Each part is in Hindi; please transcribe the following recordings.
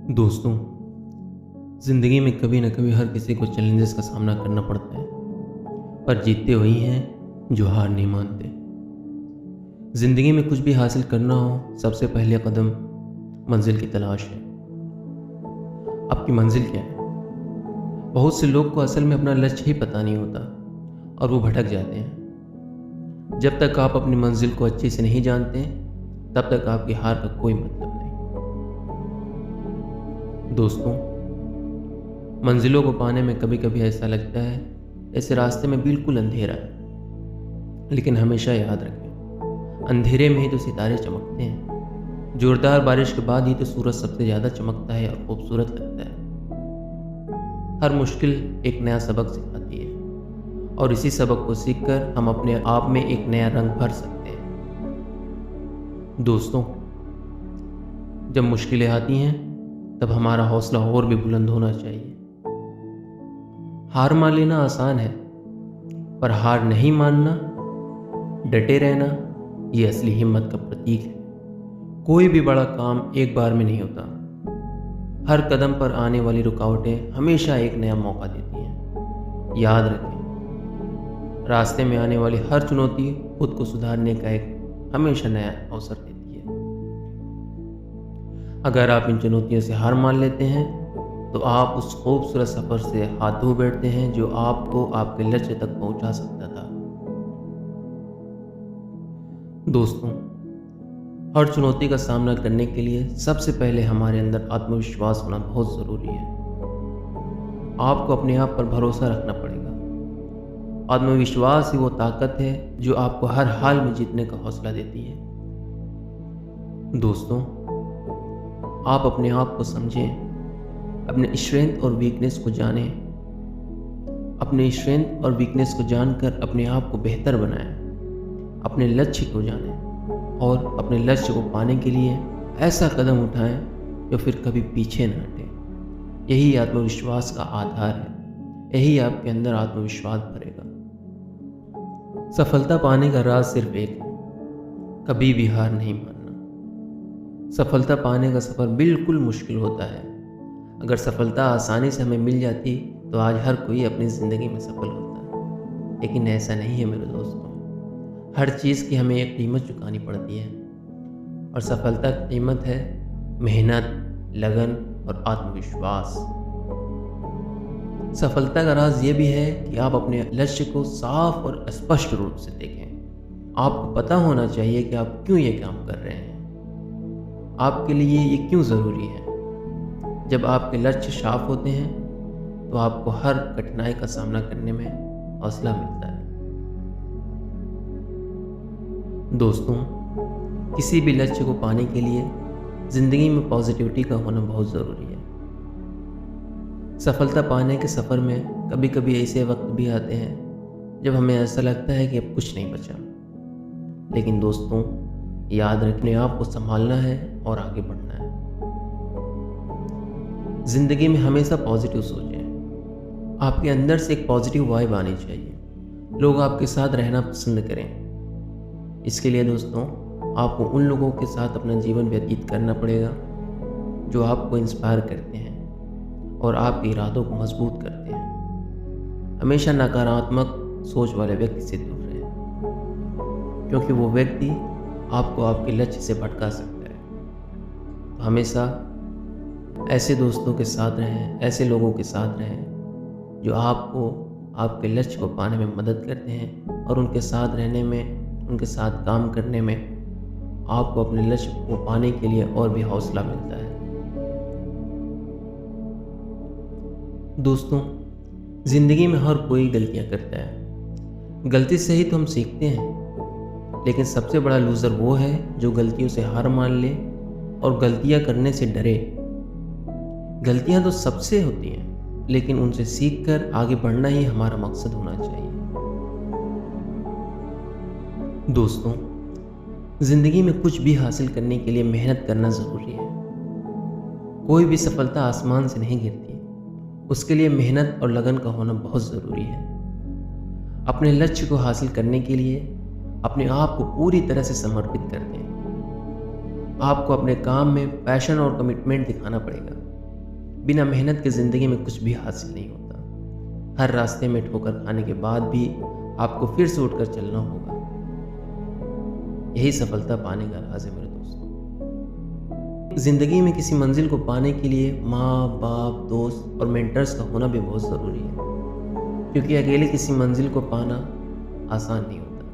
दोस्तों, ज़िंदगी में कभी न कभी हर किसी को चैलेंजेस का सामना करना पड़ता है, पर जीतते वही हैं जो हार नहीं मानते। ज़िंदगी में कुछ भी हासिल करना हो, सबसे पहले कदम मंजिल की तलाश है। आपकी मंजिल क्या है? बहुत से लोग को असल में अपना लक्ष्य ही पता नहीं होता और वो भटक जाते हैं। जब तक आप अपनी मंजिल को अच्छे से नहीं जानते, तब तक आपकी हार का कोई मतलब नहीं। दोस्तों, मंजिलों को पाने में कभी कभी ऐसा लगता है जैसे रास्ते में बिल्कुल अंधेरा है, लेकिन हमेशा याद रखें, अंधेरे में ही तो सितारे चमकते हैं। जोरदार बारिश के बाद ही तो सूरज सबसे ज़्यादा चमकता है और खूबसूरत लगता है। हर मुश्किल एक नया सबक सिखाती है और इसी सबक को सीखकर हम अपने आप में एक नया रंग भर सकते हैं। दोस्तों, जब मुश्किलें आती हैं तब हमारा हौसला और भी बुलंद होना चाहिए। हार मान लेना आसान है, पर हार नहीं मानना, डटे रहना, ये असली हिम्मत का प्रतीक है। कोई भी बड़ा काम एक बार में नहीं होता। हर कदम पर आने वाली रुकावटें हमेशा एक नया मौका देती हैं। याद रखें, रास्ते में आने वाली हर चुनौती खुद को सुधारने का एक हमेशा नया अवसर देती है। अगर आप इन चुनौतियों से हार मान लेते हैं, तो आप उस खूबसूरत सफ़र से हाथ धो बैठते हैं जो आपको आपके लक्ष्य तक पहुंचा सकता था। दोस्तों, हर चुनौती का सामना करने के लिए सबसे पहले हमारे अंदर आत्मविश्वास होना बहुत ज़रूरी है। आपको अपने आप पर भरोसा रखना पड़ेगा। आत्मविश्वास ही वो ताकत है जो आपको हर हाल में जीतने का हौसला देती है। दोस्तों, आप अपने आप को समझें, अपने स्ट्रेंथ और वीकनेस को जानें। अपने स्ट्रेंथ और वीकनेस को जानकर अपने आप को बेहतर बनाएं। अपने लक्ष्य को जानें और अपने लक्ष्य को पाने के लिए ऐसा कदम उठाएं जो फिर कभी पीछे न हटे। यही आत्मविश्वास का आधार है। यही आपके अंदर आत्मविश्वास भरेगा। सफलता पाने का राज सिर्फ एक है, कभी भी हार नहीं मानना। सफलता पाने का सफ़र बिल्कुल मुश्किल होता है। अगर सफलता आसानी से हमें मिल जाती तो आज हर कोई अपनी ज़िंदगी में सफल होता, लेकिन ऐसा नहीं है मेरे दोस्तों। हर चीज़ की हमें एक कीमत चुकानी पड़ती है और सफलता की कीमत है मेहनत, लगन और आत्मविश्वास। सफलता का राज ये भी है कि आप अपने लक्ष्य को साफ और स्पष्ट रूप से देखें। आपको पता होना चाहिए कि आप क्यों ये काम कर रहे हैं, आपके लिए ये क्यों ज़रूरी है। जब आपके लक्ष्य साफ होते हैं तो आपको हर कठिनाई का सामना करने में हौसला मिलता है। दोस्तों, किसी भी लक्ष्य को पाने के लिए ज़िंदगी में पॉजिटिविटी का होना बहुत ज़रूरी है। सफलता पाने के सफ़र में कभी कभी ऐसे वक्त भी आते हैं जब हमें ऐसा लगता है कि अब कुछ नहीं बचा, लेकिन दोस्तों, याद रखने आपको संभालना है और आगे बढ़ना है। जिंदगी में हमेशा पॉजिटिव सोचें। आपके अंदर से एक पॉजिटिव वाइब आनी चाहिए। लोग आपके साथ रहना पसंद करें। इसके लिए दोस्तों, आपको उन लोगों के साथ अपना जीवन व्यतीत करना पड़ेगा जो आपको इंस्पायर करते हैं और आपके इरादों को मजबूत करते हैं। हमेशा नकारात्मक सोच वाले व्यक्ति से दूर रहें, क्योंकि वो व्यक्ति आपको आपके लक्ष्य से भटका सकता है। तो हमेशा ऐसे दोस्तों के साथ रहें, ऐसे लोगों के साथ रहें जो आपको आपके लक्ष्य को पाने में मदद करते हैं और उनके साथ रहने में, उनके साथ काम करने में आपको अपने लक्ष्य को पाने के लिए और भी हौसला मिलता है। दोस्तों, ज़िंदगी में हर कोई गलतियां करता है। गलती से ही तो हम सीखते हैं, लेकिन सबसे बड़ा लूज़र वो है जो गलतियों से हार मान ले और गलतियां करने से डरे। गलतियां तो सबसे होती हैं, लेकिन उनसे सीखकर आगे बढ़ना ही हमारा मकसद होना चाहिए। दोस्तों, जिंदगी में कुछ भी हासिल करने के लिए मेहनत करना ज़रूरी है। कोई भी सफलता आसमान से नहीं गिरती, उसके लिए मेहनत और लगन का होना बहुत ज़रूरी है। अपने लक्ष्य को हासिल करने के लिए अपने आप को पूरी तरह से समर्पित कर दें। आपको अपने काम में पैशन और कमिटमेंट दिखाना पड़ेगा। बिना मेहनत के ज़िंदगी में कुछ भी हासिल नहीं होता। हर रास्ते में ठोकर खाने के बाद भी आपको फिर से उठकर चलना होगा। यही सफलता पाने का राज है मेरे दोस्तों। ज़िंदगी में किसी मंजिल को पाने के लिए माँ बाप, दोस्त और मेंटर्स का होना भी बहुत ज़रूरी है, क्योंकि अकेले किसी मंजिल को पाना आसान नहीं होता।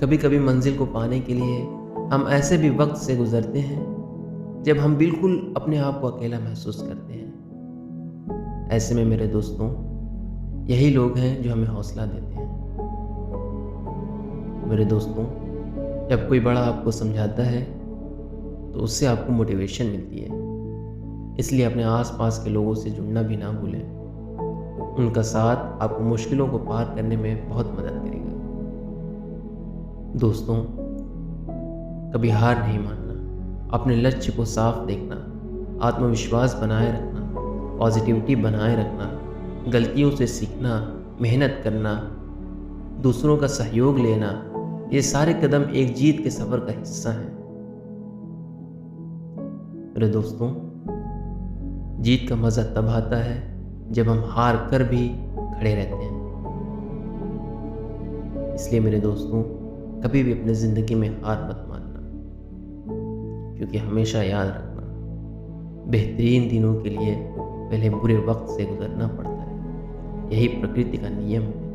कभी कभी मंजिल को पाने के लिए हम ऐसे भी वक्त से गुजरते हैं जब हम बिल्कुल अपने आप को अकेला महसूस करते हैं। ऐसे में मेरे दोस्तों, यही लोग हैं जो हमें हौसला देते हैं। मेरे दोस्तों, जब कोई बड़ा आपको समझाता है तो उससे आपको मोटिवेशन मिलती है। इसलिए अपने आसपास के लोगों से जुड़ना भी ना भूलें। उनका साथ आपको मुश्किलों को पार करने में बहुत मदद करेगा। दोस्तों, कभी हार नहीं मानना, अपने लक्ष्य को साफ देखना, आत्मविश्वास बनाए रखना, पॉजिटिविटी बनाए रखना, गलतियों से सीखना, मेहनत करना, दूसरों का सहयोग लेना, ये सारे कदम एक जीत के सफ़र का हिस्सा हैं। मेरे दोस्तों, जीत का मज़ा तब आता है जब हम हार कर भी खड़े रहते हैं। इसलिए मेरे दोस्तों, कभी भी अपनी ज़िंदगी में हार मत मानना, क्योंकि हमेशा याद रखना, बेहतरीन दिनों के लिए पहले बुरे वक्त से गुजरना पड़ता है। यही प्रकृति का नियम है।